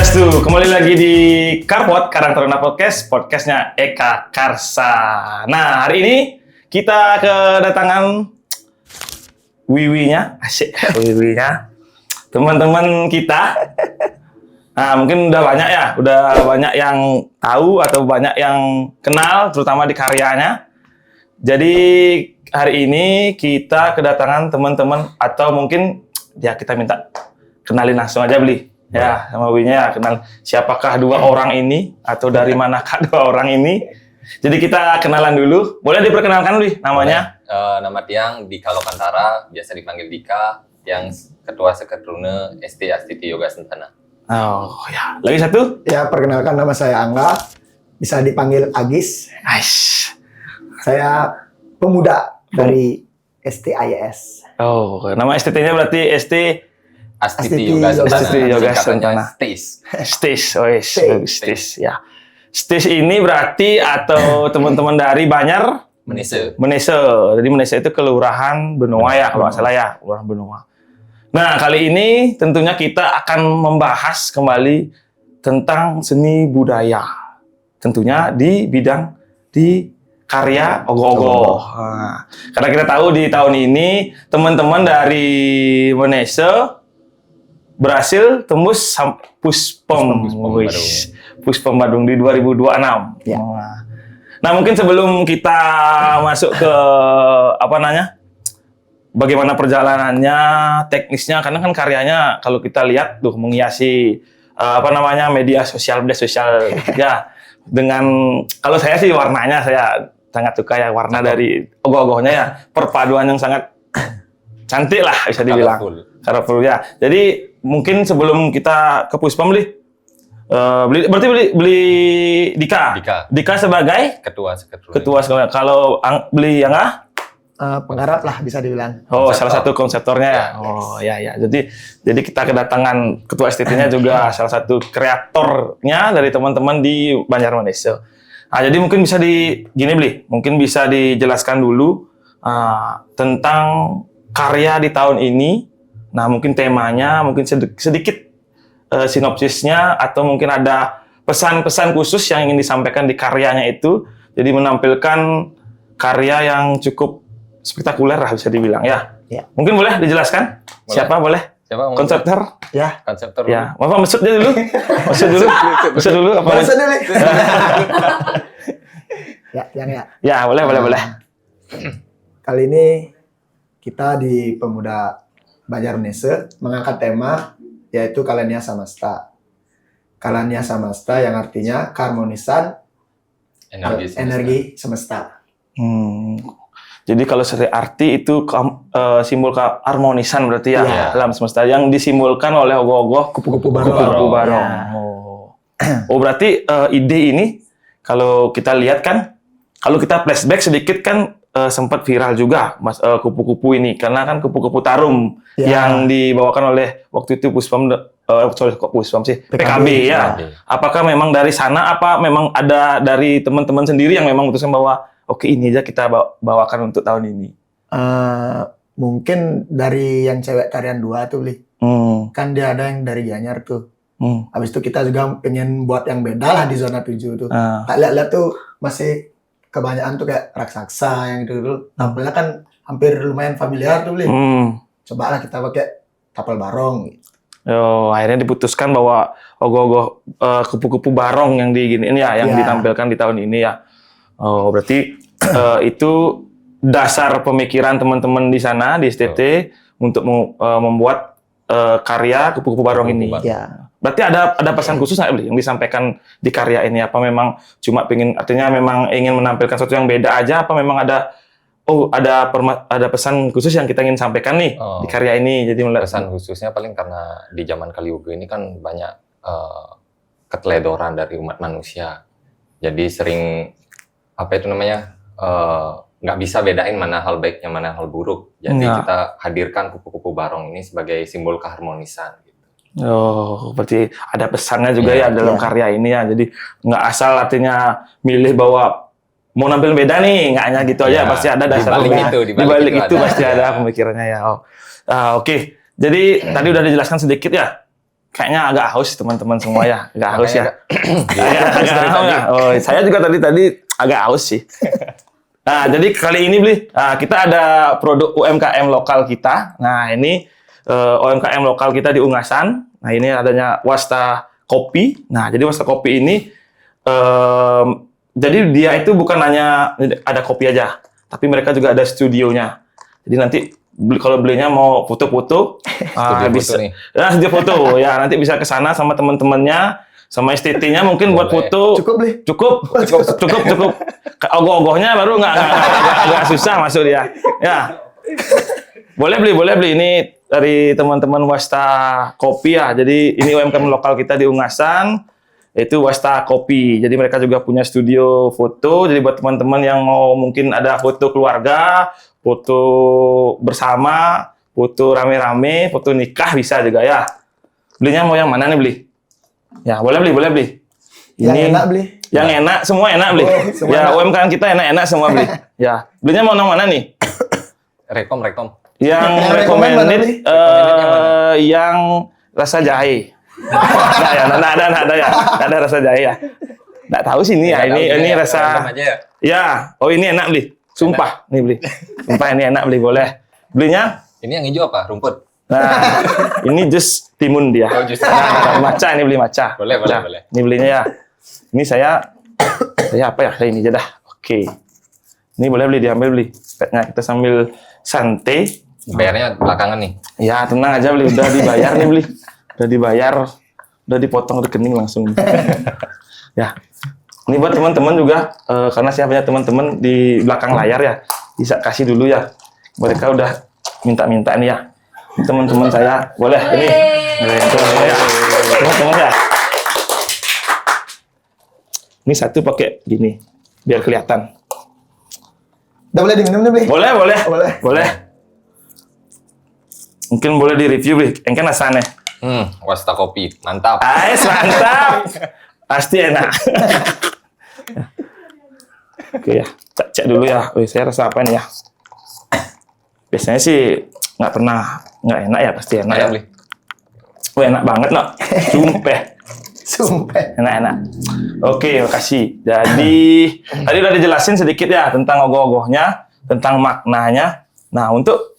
Swastiastu, kembali lagi di Karpot, Karang Taruna Podcast, podcastnya Eka Karsa. Nah, hari ini kita kedatangan Wiwinya, asik, Wiwinya, teman-teman kita. Nah, mungkin udah banyak yang tahu atau banyak yang kenal, terutama di karyanya. Jadi hari ini kita kedatangan teman-teman atau mungkin ya kita minta kenalin langsung aja Bli. Ya, sama Winya ya, kenal siapakah dua orang ini atau dari manakah dua orang ini. Jadi kita kenalan dulu. Boleh diperkenalkan Wi namanya? Nama Tiang Dika Lokantara, biasa dipanggil Dika, yang Ketua Seketrune ST Astiti Yoga Sentana. Oh ya, lagi satu? Ya, perkenalkan nama saya Angga, bisa dipanggil Agis. Nice. Saya pemuda dari STIS. Oh, nama STT-nya berarti ST Astiti Yoga Sentana. Astiti Yoga Sentana. STIS. STIS, STIS ya. STIS ini berarti atau teman-teman dari Banjar Menise. Jadi Menise itu Kelurahan Benoa ya kalau nggak salah ya, Kelurahan Benoa. Nah, kali ini tentunya kita akan membahas kembali tentang seni budaya. Tentunya di bidang di karya ogoh-ogoh. Nah, karena kita tahu di tahun ini teman-teman dari Menise berhasil tembus Puspom Badung di 2026. Ya. Nah, mungkin sebelum kita masuk ke bagaimana perjalanannya, teknisnya, karena kan karyanya kalau kita lihat tuh menghiasi media sosial ya dengan kalau saya sih warnanya saya sangat suka ya warna dari ogoh-ogohnya ya perpaduan yang sangat cantik lah bisa dibilang. Colorful ya. Jadi mungkin sebelum kita ke Puspom beli Dika. Dika sebagai Ketua Seketrune. Ketua sekolah. Kalau beli yang Penggarap lah bisa dibilang. Oh, salah satu konseptornya ya. Yes. Oh, ya. Jadi kita kedatangan Ketua STT-nya juga salah satu kreatornya dari teman-teman di Banjarmasin. Nah, jadi mungkin bisa mungkin bisa dijelaskan dulu tentang karya di tahun ini. Nah, mungkin temanya, mungkin sedikit sinopsisnya, atau mungkin ada pesan-pesan khusus yang ingin disampaikan di karyanya itu. Jadi menampilkan karya yang cukup spektakuler lah bisa dibilang ya. Ya. Mungkin boleh dijelaskan? Boleh. Siapa boleh? Siapa? Konseptor? Ya. Konseptor. Ya, Bapak maksud dulu. Maksud dulu apa? Bahasa dulu. Ya. Ya, boleh. Kali ini kita di Pemuda Banjarmasin mengangkat tema yaitu Kalania Samasta. Kalania Samasta yang artinya keharmonisan energi semesta. Jadi kalau secara arti itu simbol keharmonisan berarti ya, Iya. alam semesta yang disimbolkan oleh ogoh-ogoh Kupu-kupu barong. Ya. Oh, berarti ide ini kalau kita lihat kan, kalau kita flashback sedikit kan sempat viral juga kupu-kupu ini karena kan kupu-kupu tarum yang dibawakan oleh waktu itu PKB ya. Apakah memang dari sana apa memang ada dari teman-teman sendiri yang memang memutuskan bahwa oke, ini aja kita bawakan untuk tahun ini? Mungkin dari yang cewek tarian 2 tuh, Li. Kan dia ada yang dari Gianyar tuh. Habis itu kita juga pengen buat yang beda lah di zona 7 tuh. Tak lihat-lihat tuh masih kebanyakan tuh kayak raksasa yang dulu. Tampilnya kan hampir lumayan familiar tuh, Li. Coba lah kita pakai tapal barong. Akhirnya diputuskan bahwa ogoh-ogoh kupu-kupu barong yang yang ditampilkan di tahun ini ya. Oh, berarti itu dasar pemikiran teman-teman di sana di STT untuk membuat karya kupu-kupu barong ini. Ya. Berarti ada pesan khusus nggak yang disampaikan di karya ini? Apa memang cuma artinya memang ingin menampilkan sesuatu yang beda aja? Apa memang ada pesan khusus yang kita ingin sampaikan nih di karya ini? Jadi Pesan khususnya paling karena di zaman Kaliuga ini kan banyak keteledoran dari umat manusia. Jadi sering nggak bisa bedain mana hal baiknya mana hal buruk. Jadi kita hadirkan kupu-kupu barong ini sebagai simbol keharmonisan. Oh, berarti ada pesannya juga ya dalam karya ini ya. Jadi nggak asal artinya milih bahwa mau nampil beda nih, nggak hanya gitu aja. Pasti ada dasar di balik itu pasti ada pemikirannya ya. Oke. Jadi tadi udah dijelaskan sedikit ya kayaknya agak haus teman-teman semua ya, agak haus ya. Agak Agak haus ya. Oh, saya juga tadi agak haus sih. Nah, jadi kali ini kita ada produk UMKM lokal kita. Nah, ini UMKM lokal kita di Ungasan. Nah, ini adanya Wasta Kopi. Nah, jadi Wasta Kopi ini jadi dia itu bukan hanya ada kopi aja, tapi mereka juga ada studionya. Jadi nanti kalau belinya mau foto-foto, bisa. Nah, studio foto ya, nanti bisa ke sana sama teman-temannya, sama STT-nya mungkin buat foto. Cukup beli. Cukup. Ogoh-ogohnya baru nggak susah masuk dia. Ya. Boleh beli. Ini dari teman-teman Wasta Kopi ya. Jadi ini UMKM lokal kita di Ungasan. Itu Wasta Kopi. Jadi mereka juga punya studio foto. Jadi buat teman-teman yang mau mungkin ada foto keluarga, foto bersama, foto rame-rame, foto nikah bisa juga ya. Belinya mau yang mana nih beli? Ya, boleh beli. Yang enak beli. Yang enak, semua enak beli. Semua Ya, enak. UMKM kita enak-enak semua beli. Ya, belinya mau yang mana nih? Rekom. Yang Yang recommend recommended mana beli? yang rasa jahe. Nggak ada rasa jahe ya. Nggak tahu sih ini ya. Ini rasa. aja ya. Ya, oh ini enak beli. Sumpah, nih beli. Sumpah ini enak beli, boleh. Belinya? Ini yang hijau apa? Rumput. Nah, ini jus timun dia. Oh, jus. Nah, maca ini beli maca. Boleh. Ini belinya ya. Ini saya apa ya? Saya ini aja dah. Oke. Ini boleh diambil beli. Kayaknya kita sambil santai. Bayarnya belakangan nih. Ya, tenang aja beli. Udah dibayar nih beli. Udah dibayar. Udah dipotong rekening langsung. Ya. Ini buat teman-teman juga, karena saya punya teman-teman di belakang layar ya. Bisa kasih dulu ya. Mereka udah minta-minta nih ya. Teman-teman saya, boleh ini. Teman-teman ya. Teman-teman ya. Ini satu pakai gini, biar kelihatan. Udah boleh diminum nih beli. Boleh. Mungkin boleh di-review beli. Engken rasanya. Wasta Kopi. Mantap. Mantap. Pasti enak. Oke ya, cek dulu ya. Saya rasa apa nih ya? Biasanya sih nggak enak ya, pasti enak ya. Beli. Enak banget no. Sumpah. Enak. Oke, makasih. Jadi tadi udah dijelasin sedikit ya tentang ogoh-ogohnya, tentang maknanya. Nah, untuk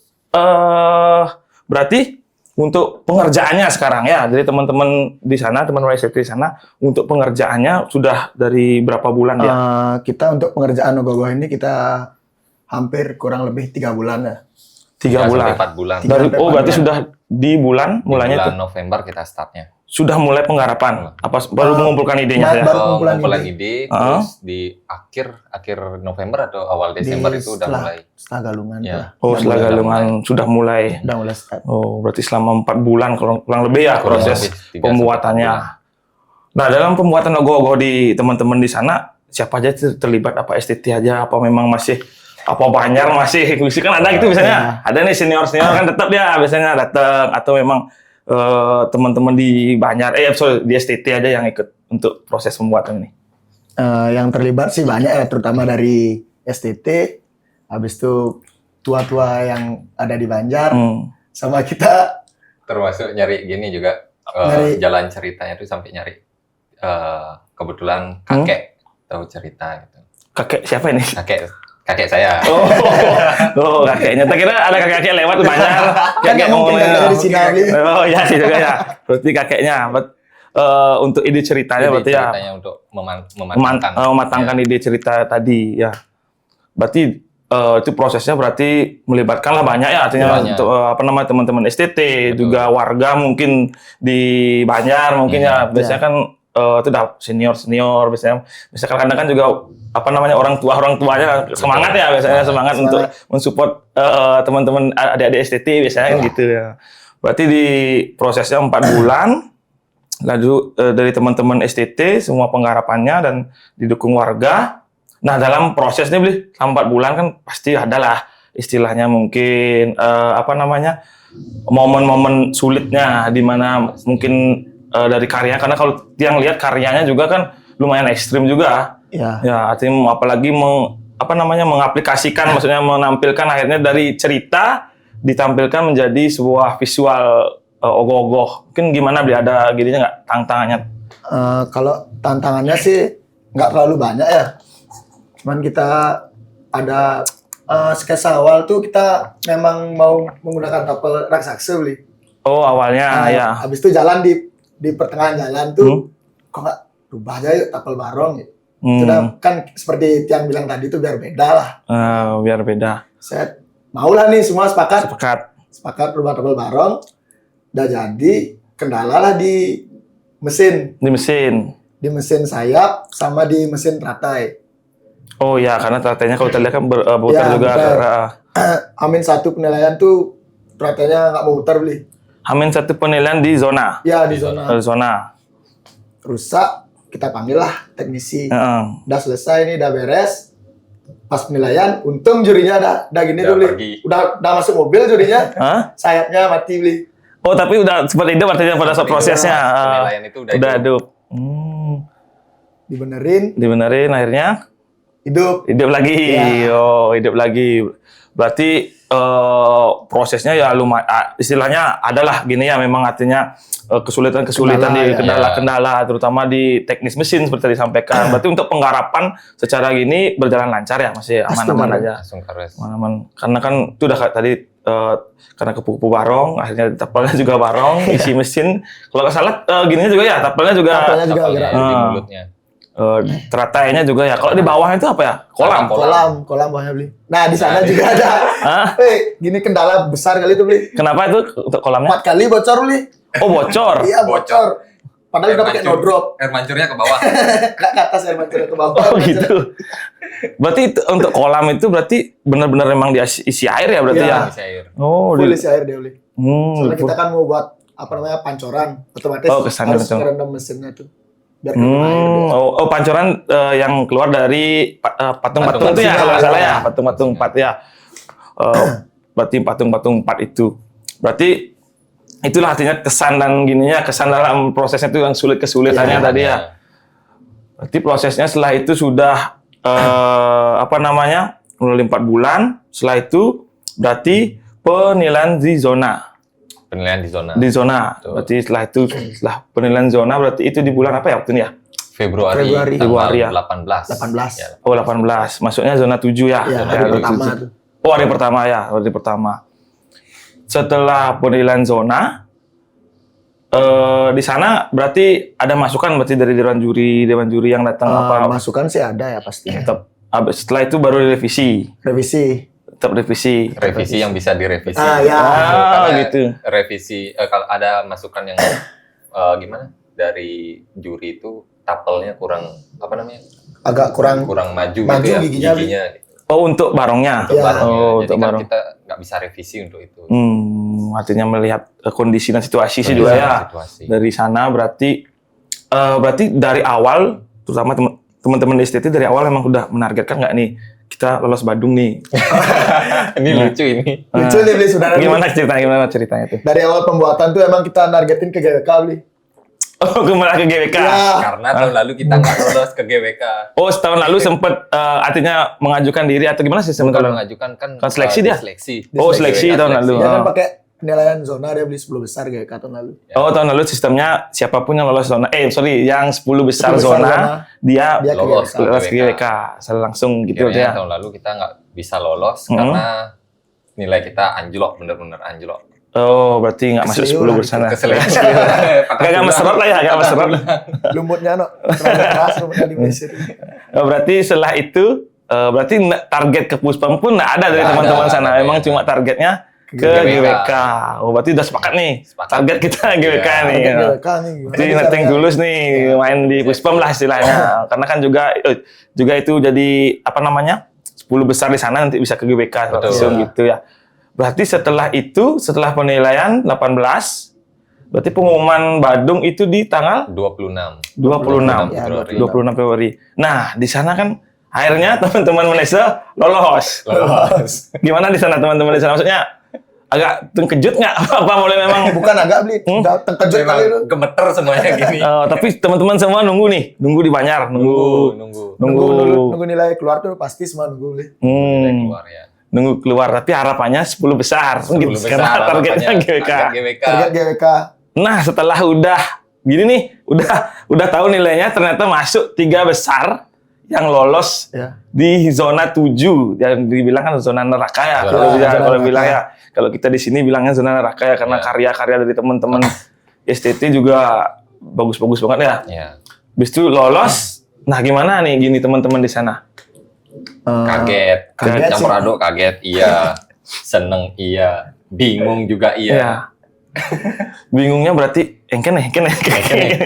berarti untuk pengerjaannya sekarang ya, jadi teman-teman di sana, teman-teman STT di sana, untuk pengerjaannya sudah dari berapa bulan ya? Kita untuk pengerjaan ogoh-ogoh ini kita hampir kurang lebih 3 bulan ya. 3 bulan. 4 bulan. Berarti sudah di bulan mulanya bulan itu November kita startnya. sudah mulai penggarapan. Apa baru mengumpulkan idenya ya? baru Ngumpulan ide, terus di akhir November atau awal Desember itu udah mulai. Setelah galungan. Ya. Setelah galungan sudah mulai. Udah mulai start. Berarti selama 4 bulan kurang lebih ya proses pembuatannya. Nah, dalam pembuatan logo-logo di teman-teman di sana, siapa aja terlibat? Apa STT aja? Apa memang masih Banjar masih kan ada gitu biasanya. Ada nih senior kan tetap dia biasanya datang, atau memang teman-teman di Banjar di STT aja yang ikut untuk proses pembuatan ini. Yang terlibat sih banyak ya, terutama dari STT, habis itu tua-tua yang ada di Banjar, sama kita. Termasuk nyari gini juga, jalan ceritanya tuh sampai nyari kebetulan kakek tahu cerita gitu. Kakek siapa ini? Kakek saya. Kakeknya. Tak kira ada kakek lewat Banjar. Kakek mungkin kakek dari Sinawi. Oh iya sih juga ya. Berarti kakeknya. Untuk ide ceritanya berarti ya. Ceritanya untuk mematangkan ide cerita tadi ya. Berarti itu prosesnya berarti melibatkanlah banyak ya, artinya banyak. Untuk teman-teman STT. Betul. Juga warga mungkin di Banjar mungkin ya. Biasanya kan itu udah senior biasanya kadang-kadang kan juga orang tuanya semangat ya, biasanya semangat untuk mensupport teman-teman adik-adik STT biasanya kan gitu ya. Berarti di prosesnya 4 bulan, lalu dari teman-teman STT semua penggarapannya dan didukung warga. Nah, dalam prosesnya selama 4 bulan kan pasti adalah istilahnya mungkin momen-momen sulitnya, di mana mungkin dari karya, karena kalau yang lihat karyanya juga kan lumayan ekstrim juga. Ya, artinya apalagi mengaplikasikan, maksudnya menampilkan akhirnya dari cerita ditampilkan menjadi sebuah visual ogoh-ogoh. Mungkin gimana beli, ada gininya nggak tantangannya? Kalau tantangannya sih nggak terlalu banyak ya. Cuman kita ada sketsa awal tuh kita memang mau menggunakan tapel raksasa beli. Oh awalnya ya. Habis itu jalan di pertengahan jalan tuh kok nggak rubah aja yuk tapel barong. Sudah kan seperti yang bilang tadi tuh biar beda lah. Biar beda. Saya mau lah nih semua sepakat rubah tapel barong. Udah jadi kendala lah di mesin. Di mesin sayap sama di mesin teratai. Oh ya, karena teratainya kalau kita lihat kan berputar Ya, juga. Amin 1 penilaian tuh teratainya nggak mau putar beli. Amin 1 penilaian di zona. Ya di zona. Zona. Rusak, kita panggil lah teknisi. Udah selesai nih, udah beres. Pas penilaian, untung jurinya udah gini tuh beli. Udah masuk mobil jurinya. Sayapnya mati beli. Oh tapi udah seperti itu artinya pada saat prosesnya. Penilaian itu udah hidup. Dibenerin akhirnya hidup lagi. Ya. Oh, hidup lagi. Berarti prosesnya ya lumayan, istilahnya adalah gini ya, memang artinya kesulitan di kendala-kendala terutama di teknis mesin seperti disampaikan. Berarti untuk penggarapan secara gini berjalan lancar ya, masih aman-aman aja. Aman-aman. Karena kan itu udah tadi karena kupu-kupu barong, akhirnya tapelnya juga barong, isi mesin. Kalau nggak salah gininya juga ya, tapelnya juga gerak di mulutnya. Teratainya juga ya. Kalau di bawah itu apa ya? Kolam bawahnya beli. Nah di sana juga ada. Gini kendala besar kali itu beli. Kenapa itu untuk kolamnya? 4 kali bocor beli. Oh bocor. Iya bocor. Padahal udah pakai no drop. Air mancurnya ke bawah. Ke atas air mancurnya ke bawah. Oh gitu. Berarti itu, untuk kolam itu berarti benar-benar memang diisi air ya berarti ya? Isi air. Oh, full isi air dia beli. Soalnya kita kan mau buat pancoran, otomatis harus merendam mesinnya tuh. Biar pancoran yang keluar dari patung-patung itu ya kalau nggak salah ya, patung-patung 4 ya. Berarti patung-patung 4 itu. Berarti itulah artinya kesan dalam prosesnya itu yang kesulitannya tadi ya. Berarti prosesnya setelah itu sudah melalui 4 bulan. Setelah itu berarti penilaian di zona. Di zona. Berarti setelah penilaian zona berarti itu di bulan apa ya waktunya? Februari ya. 18. Ya. Oh 18. Masuknya zona 7 ya. Hari pertama tuh. Oh hari pertama ya, hari pertama. Setelah penilaian zona, di sana berarti ada masukan berarti dari dewan juri yang datang apa? Masukan sih ada ya pasti. Setelah itu baru direvisi. Tetap revisi yang bisa direvisi. Gitu. Revisi kalau ada masukan yang gimana dari juri itu tapelnya kurang agak kurang maju gitu ya giginya. Oh untuk barongnya. Jadi kan kita nggak bisa revisi untuk itu. Artinya melihat kondisi dan situasi sih juga ya. Dari sana berarti dari awal terutama teman-teman di STT dari awal memang udah menargetkan nggak nih kita lolos Badung nih. Ini lucu ini. Lucu nih beli saudara. Gimana ceritanya tuh? Dari awal pembuatan tuh emang kita nargetin ke GWK beli. Oh, kembali ke GWK. Ya. Karena tahun lalu kita nggak lolos ke GWK. Oh, setahun lalu sempat artinya mengajukan diri atau gimana sih? Bukan mengajukan kan seleksi dia. Seleksi. Oh, seleksi tahun lalu. Dia kan pakai penilaian zona, dia beli 10 besar GWK tahun lalu. Oh, tahun lalu sistemnya siapapun yang lolos zona, yang 10 besar zona, dia lolos GWK. Langsung gitu ya. Tahun lalu kita nggak bisa lolos karena nilai kita anjlok, benar-benar anjlok. Oh, berarti nggak masuk 10 besar. Gak mesrot lah ya, gak mesrot. Lumutnya terlalu keras, lumutnya di mesin. Berarti setelah itu, berarti target ke Puspam pun nggak ada dari teman-teman sana. Memang cuma targetnya ke GWK. Oh, berarti udah sepakat nih. Target kita GWK nih. Jadi netting tulus nih main di Puspam lah istilahnya. Karena kan juga itu jadi 10 besar di sana nanti bisa ke GWK langsung gitu ya. Berarti setelah penilaian 18, berarti pengumuman Badung itu di tanggal 26 Februari. Nah, di sana kan akhirnya teman-teman Malaysia lolos. Gimana di sana teman-teman di sana? Maksudnya agak terkejut nggak? Apa mulai memang bukan agak beli, terkejut kali itu. Gemeter semuanya gini. Tapi teman-teman semua nunggu di Banjar, nunggu nilai keluar tuh pasti semua nunggu beli. Nilai keluar ya. nunggu keluar, tapi harapannya 10 besar. 10 Gitu. besar Karena targetnya harapannya. GWK. Target GWK. Target GWK. Nah, setelah udah gini nih, udah tahu nilainya, ternyata masuk 3 besar yang lolos Ya. di zona 7, yang dibilang kan zona neraka ya. Zona Kalau neraka. kalau bilang ya, kalau kita di sini bilangnya zona neraka ya, karena Ya. karya-karya dari teman-teman STT juga bagus-bagus banget ya. Ya. Habis itu lolos. Nah, gimana nih gini teman-teman di sana? Kaget. Kaget Campur sih. aduk kaget, iya. Seneng, iya. Bingung juga, iya. Ya. Bingungnya berarti engken nih. Hengken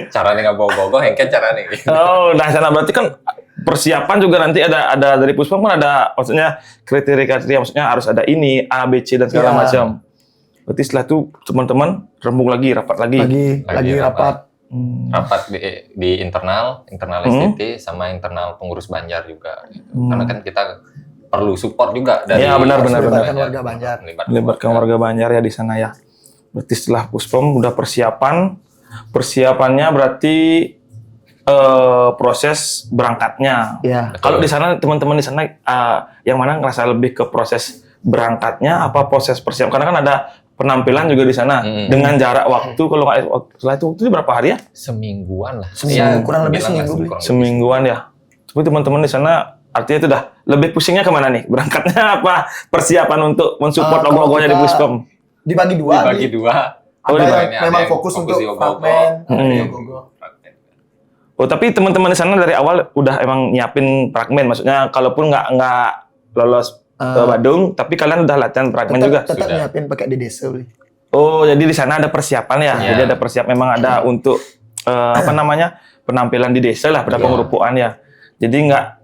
caranya nggak gogo, hengken caranya. Oh, nah sana berarti kan persiapan juga nanti ada dari Puspom kan ada maksudnya kriteria maksudnya harus ada ini A B C dan segala Ya. macam. Berarti setelah itu teman-teman rembuk lagi, rapat lagi. Lagi rapat. Rapat di internal STT sama internal pengurus Banjar juga. Gitu. Karena kan kita perlu support juga dari Ya, benar. Melibatkan warga Banjar. Melibatkan warga Banjar ya di sana ya. Berarti setelah Puspom udah persiapannya berarti proses berangkatnya. Ya. Kalau di sana teman-teman di sana yang mana ngerasa lebih ke proses berangkatnya apa proses persiapan? Karena kan ada penampilan juga di sana dengan jarak waktu kalau nggak setelah itu waktunya berapa hari ya? Semingguan lah. Seminggu, kurang lebih bilang lah seminggu. kurang lebih. Semingguan ya. Tapi teman-teman di sana artinya itu dah lebih pusingnya kemana nih? Berangkatnya apa persiapan untuk mensupport Kalau logo-logonya di kita- Puspom? Dibagi dua. Dibagi dua. Oh, Ada dibagi. yang memang fokus untuk di ogogo. fragmen. Hmm. Ada yang ogogo. Oh tapi teman-teman di sana dari awal udah emang nyiapin fragmen, maksudnya kalaupun nggak lolos ke Badung, tapi kalian udah latihan fragmen juga. Tetap Sudah. nyiapin pakai di desa beli. Oh jadi di sana ada persiapan ya, Iya. jadi ada persiapan memang ada untuk apa namanya penampilan di desa lah pada Iya. pengerupuan ya. Jadi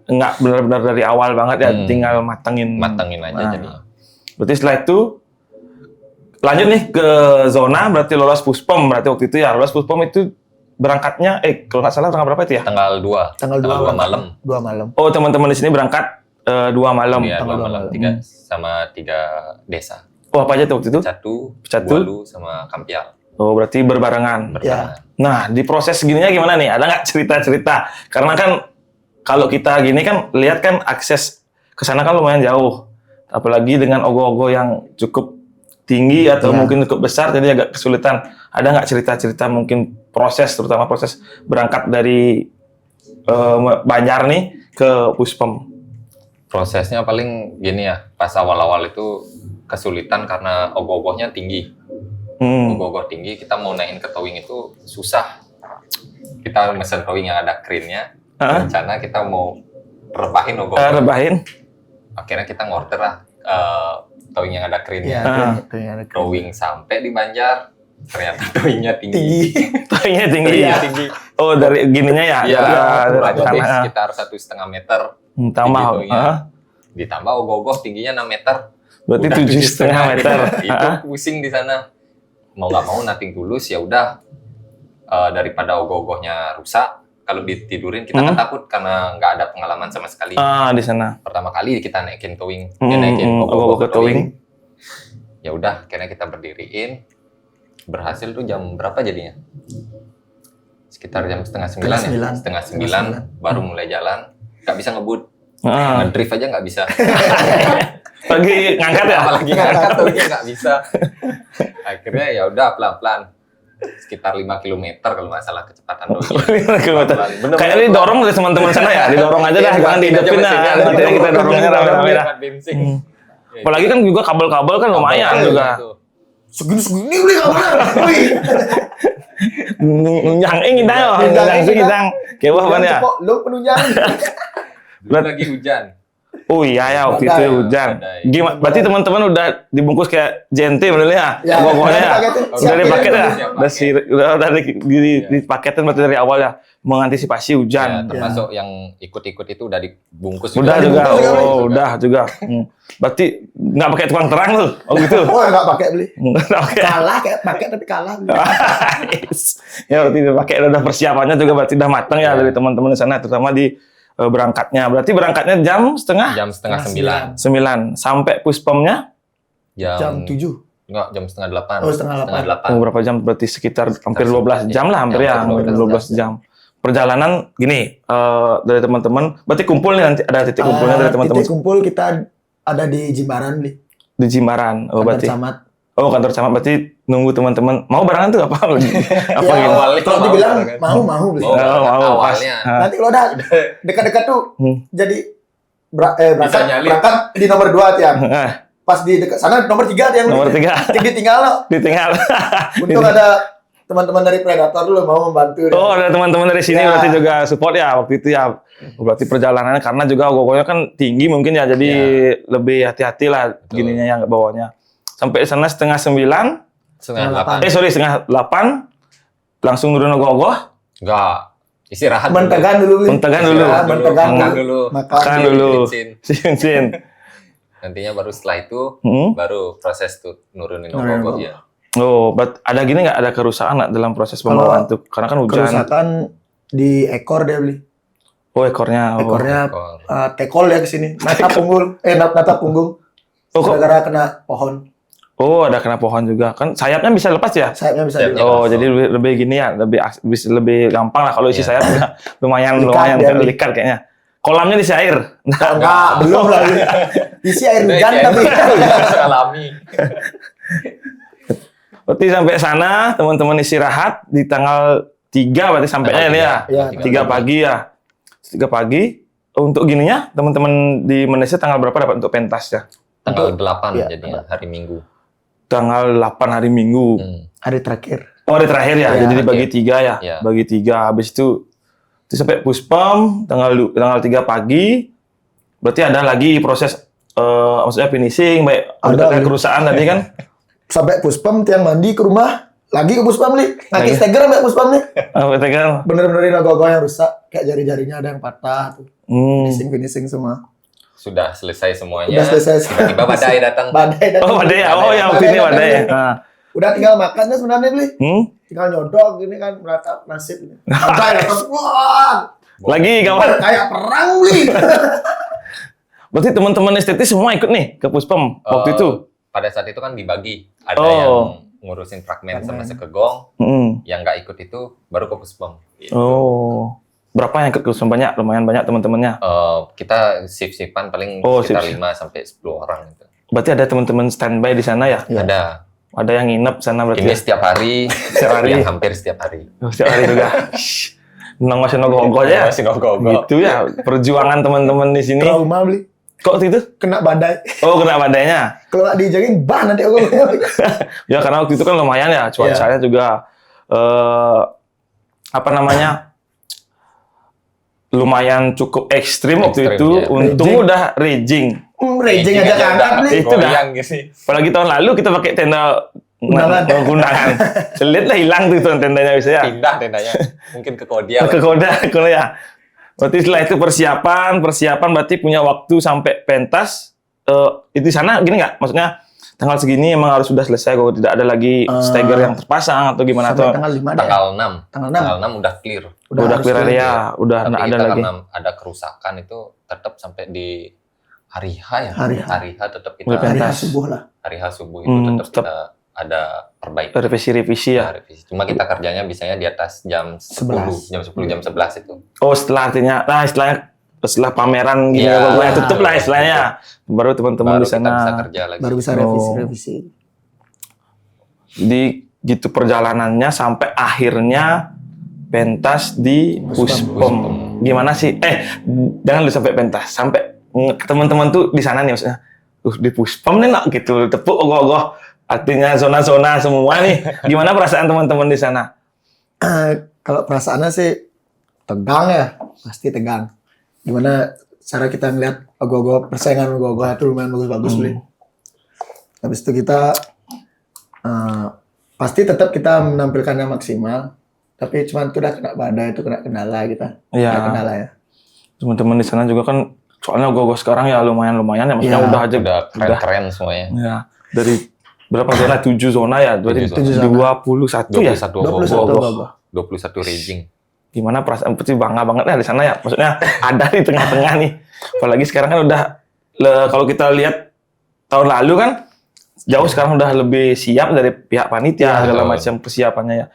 nggak benar-benar dari awal banget ya, Hmm. tinggal matengin. Matengin aja Nah. jadi. Berarti setelah itu lanjut nih ke zona, berarti lolos Puspom, berarti waktu itu ya lolos Puspom itu berangkatnya, kalau nggak salah tanggal berapa itu ya? Tanggal 2. Tanggal 2 malam. 2 malam. Oh teman-teman di sini berangkat 2 malam. Iya, 2 Tanggal malam. dua 3 sama 3 desa. Oh apa aja tuh waktu itu? Catu, Catu. Walu, sama Kampial. Oh berarti berbarengan. Berbarengan. Nah di proses gininya gimana nih? Ada nggak cerita-cerita? Karena kan kalau kita gini kan lihat kan akses ke sana kan lumayan jauh. Apalagi dengan ogo-ogo yang cukup tinggi atau Iya. mungkin cukup besar, jadi agak kesulitan. Ada nggak cerita-cerita mungkin proses, terutama proses berangkat dari Banjar nih ke Puspom? Prosesnya paling gini ya, pas awal-awal itu kesulitan karena ogoh-ogohnya tinggi. Ogoh-ogoh tinggi, kita mau naikin ke towing itu susah. Kita mesen towing yang ada crane-nya, rencana kita mau rebahin ogoh-ogoh. Rebahin. Akhirnya kita ngorder lah towing yang ada Iya, crane-nya. ada Towing sampai di Banjar, ternyata towingnya tinggi. tinggi. Towingnya tinggi Towingnya ya. tinggi. Oh dari gininya ya? Iya, Dari kurang lebih tanah. sekitar 1,5 meter. Tambah. tinggi towingnya. Ditambah ogoh-ogoh tingginya 6 meter. Berarti Udah 7,5 meter. Itu pusing di sana. Mau nggak mau nating tulus ya udah. Daripada ogoh-ogohnya rusak, kalau ditidurin kita kan takut karena nggak ada pengalaman sama sekali. Di sana. Pertama kali kita naikin towing, Ogoh-ogoh ogoh-ogoh ke ke towing. towing. Ya udah, akhirnya kita berdiriin. Berhasil tuh jam berapa jadinya? Sekitar jam setengah 9 ya? Setengah 9 baru mulai jalan. Nggak bisa ngebut. Ngedrift aja nggak bisa. Lagi ngangkat ya? Apalagi ngangkat towingnya nggak bisa. Akhirnya ya udah pelan-pelan. Sekitar 5 km kalau nggak salah kecepatan towingnya. Kayaknya didorong dari teman-teman sana ya, didorong aja dah, jangan dihidupin dah. Nanti kita dorongnya rame-rame dah. Apalagi kan juga kabel-kabel kan lumayan juga. Segini beli kabar. Wih. Nunjang ingin dah, nunjang sih kita. Kewah kan ya. Lu penunjang. Dulu lagi hujan. Oh iya ya, waktu itu hujan. Gimana? Berarti teman-teman udah dibungkus kayak JNT modelnya ya? Pokoknya ya? Udah dipaket ya? Udah dipaketin berarti dari awal ya? Mengantisipasi Ya, hujan. termasuk yang ikut-ikut itu udah dibungkus Udah juga, Oh, udah juga. Berarti nggak pakai tukang terang tuh? Oh gitu? Oh nggak pakai beli. Nggak pakai. Kalah kayak pakai tapi kalah. Beli. Ya berarti pakai udah persiapannya juga berarti udah matang ya dari teman-teman di sana, terutama di berangkatnya. Berarti berangkatnya jam setengah jam setengah 9. 9 sampai Puspomnya Jam 7. Enggak, jam setengah 8. Oh, setengah 8. berapa jam? Berarti sekitar hampir 12 jam lah, hampir ya, hampir 12 jam. Perjalanan gini dari teman-teman, berarti kumpul nih nanti ada titik kumpulnya dari teman-teman. Titik kumpul kita ada di Jimbaran nih. Di Jimbaran. Oh, Kantor berarti. camat. Oh, kantor camat berarti nunggu teman-teman. Mau barengan tuh apa? Apa Ya, gitu? awalnya kalau mau dibilang kan? mau beli. Mau, mau, awalnya. Nanti kalau udah dekat-dekat tuh jadi Bisa nyalip. berangkat di nomor 2 tiang. Eh, Pas di dekat sana nomor 3 tiang. nomor 3 Ditinggal lo. ditinggal. Untung ada teman-teman dari Predator dulu mau membantu. Oh, ada teman-teman dari sini Ya. berarti juga support ya waktu itu ya. Berarti perjalanannya karena juga gogonya kan tinggi mungkin ya, jadi lebih hati-hati lah gininya yang bawahnya. Sampai sana setengah 9, Setengah 8. setengah 8 langsung turun gogoh, Enggak. Istirahat Mentegan dulu. Bli. Mentegan dulu. Ya, mentegan Makan dulu. dulu. makan dulu, bensin. bensin. Nantinya baru setelah itu Hmm? baru proses tuh nurunin Nurunin ogoh ogoh. ya. Oh, ada gini nggak ada kerusakan nggak dalam proses pembawaan tuh? Karena kan hujan. Kerusakan di ekor dia beli. Oh, ekornya. Oh. Ekornya ekor. tekol ya ke sini. Nata punggung. Oh, kok- Gara-gara kena pohon. Oh, ada kena pohon juga. Kan sayapnya bisa lepas ya? Sayapnya bisa Sayapnya. Oh, langsung. jadi lebih gini ya, bisa lebih gampang lah kalau isi Iya. sayap udah lumayan Likat dia, Bli. likat kayaknya. Kolamnya diisi air. Enggak, belum lah. Bli. Isi air Udah, hujan kayak tapi. alami. Berarti sampai sana teman-teman istirahat di tanggal 3 berarti sampainya ini ya. Iya, 3 pagi ya. 3 pagi. Untuk gininya teman-teman di Malaysia tanggal berapa dapat untuk pentas ya? Tanggal 8 Iya, jadinya hari Minggu. Tanggal 8 hari Minggu. Hari terakhir. Oh, hari terakhir ya. Iya, Jadi dibagi 3 ya. Iya. Bagi 3 habis itu sampai puspam tanggal 3 pagi. Berarti ada lagi proses maksudnya finishing baik Ada, kayak Bli. kerusakan tadi kan. Sampai puspam tiang mandi ke rumah. Lagi ke puspam nih. Lagi. Ngaki steger sampai puspam nih. Kan. Bener-benerin ogoh yang rusak. Kayak jari-jarinya ada yang patah tuh. Finishing semua. Sudah selesai semuanya. Udah selesai. Tiba-tiba badai datang. Badai dan Oh, badai ya. Oh, yang waktu ini badai ya. Nah. Udah tinggal makannya sebenarnya beli. Tinggal nyodok gini kan meratap nasib. Badai datang. Wah, Lagi kawan. kayak perang beli. Berarti teman-teman estetis semua ikut nih ke Puspem waktu itu. Pada saat itu kan dibagi. Ada Oh. yang ngurusin fragmen sama sekegong. Yang nggak ikut itu baru ke Puspem. Gitu. Oh. Berapa yang ikut ke Puspem? Banyak, lumayan banyak teman-temannya. Kita shift-shiftan paling Oh, sekitar shift. 5 sampai 10 orang gitu. Berarti ada teman-teman standby di sana ya? Iya. Ada. Ada yang nginep sana berarti. Ini Ya? setiap hari, Setiap hari. yang hampir setiap hari. Oh, setiap hari juga. Nang masih nogo-nogo ya. Masih gogo. Gitu ya perjuangan teman-teman di sini. Trauma beli. Kok waktu itu? Kena badai. Oh, kena badainya. Kalau nggak dijagain, bah nanti aku. Ya karena waktu itu kan lumayan ya cuacanya juga apa namanya? Lumayan cukup ekstrim waktu Ekstrim, itu. ya. Untung Raging. udah raging. Raging aja keangkat nih. Itu dah. Goyang gitu sih. Apalagi tahun lalu kita pakai tenda Undangan. undangan. Selit lah hilang tuh tendanya bisa ya. Pindah tendanya. Mungkin ke Kodia. Ke Koda ya. Berarti setelah itu persiapan berarti punya waktu sampai pentas. Itu di sana gini nggak? Maksudnya tanggal segini emang harus sudah selesai kalau tidak ada lagi stagger yang terpasang atau gimana Sampai tuh? tanggal 5 deh. Tanggal 6. Tanggal 6. Tanggal 6 udah clear. Udah harus clear clear. area, udah Tapi nggak ada kita lagi. karena ada kerusakan itu tetap sampai di hari H ya. Hari H. tetap kita Udah Hari pentas. subuh lah. hari H subuh itu tetap tetap. kita ada perbaikan. Revisi ya. Revisi. Cuma kita kerjanya biasanya di atas jam 10, 11. jam 10, jam 11 itu. Oh setelah artinya, nah istilahnya setelah pameran gitu Iya. ya, tutup lah istilahnya. Baru teman-teman Baru di kita bisa sana. kerja lagi. Baru bisa Oh. revisi. Di gitu perjalanannya sampai akhirnya pentas di Puspem. Gimana sih? Jangan lu sampai pentas, sampai teman-teman tuh di sana nih maksudnya. Di Puspem nih nak gitu, tepuk ogoh-ogoh. Artinya zona-zona semua nih. Gimana perasaan teman-teman di sana? Kalau perasaannya sih tegang ya, pasti tegang. Gimana cara kita ngeliat ogoh-ogoh, persaingan ogoh-ogoh itu lumayan bagus-bagus beli. Habis itu kita pasti tetap kita menampilkannya maksimal. Tapi cuman itu udah kena badai, itu kena kendala kita. Iya. Kena kendala ya. Teman-teman di sana juga kan soalnya ogoh-ogoh sekarang ya lumayan ya maksudnya Iya. udah aja Udah keren-keren semuanya. ya dari berapa zona? 7 zona ya. Berarti 7 zona. 21 ya. 21 21 ogoh. ogoh. 21 raging. Gimana perasaan pasti bangga banget ya di sana ya. Maksudnya ada di tengah-tengah nih. Apalagi sekarang kan udah kalau kita lihat tahun lalu kan jauh sekarang udah lebih siap dari pihak panitia Iya, segala betul. macam persiapannya ya.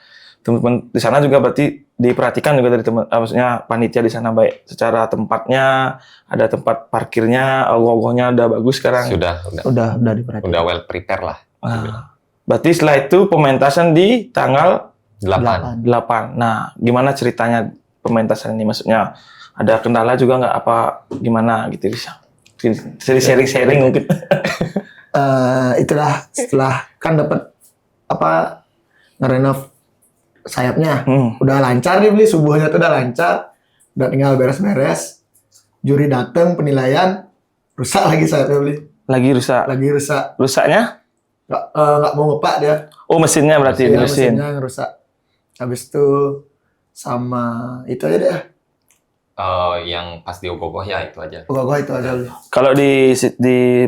teman-teman di sana juga berarti diperhatikan juga dari teman, maksudnya panitia di sana baik secara tempatnya, ada tempat parkirnya, ogoh-ogohnya udah bagus sekarang. Udah diperhatikan. Udah well prepare lah. Berarti setelah itu pementasan di tanggal 8. 8. Nah, gimana ceritanya pementasan ini? Maksudnya ada kendala juga nggak apa gimana gitu bisa? Sharing mungkin. Itulah setelah kan dapat ngerenov sayapnya, udah lancar nih beli, subuhnya tuh udah lancar, udah tinggal beres-beres, juri datang penilaian, rusak lagi sayapnya beli. Lagi rusak. Rusaknya? Nggak mau ngepak dia. Oh, mesinnya berarti di mesin. Mesinnya rusak. Habis itu sama itu aja deh. Yang pas di ogoh-ogoh ya itu aja. Ogoh-ogoh itu aja. Kalau di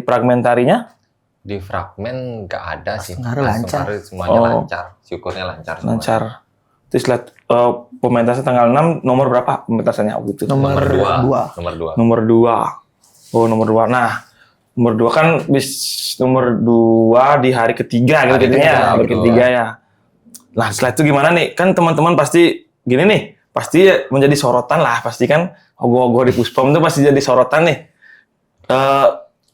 fragmentarinya? Di fragmen nggak ada sih. Lancar. Semuanya lancar. Syukurnya lancar. Lancar. Terus setelah pementasan tanggal 6, nomor berapa pementasannya waktu itu? Nomor 2. Nomor 2. Oh, nomor 2. Nah, nomor 2 kan nomor 2 di hari ketiga gitu ya. Hari ketiga ya. Nah, setelah itu gimana nih? Kan teman-teman pasti gini nih. Pasti menjadi sorotan lah, pasti kan ogoh-ogoh di Puspom itu pasti jadi sorotan nih.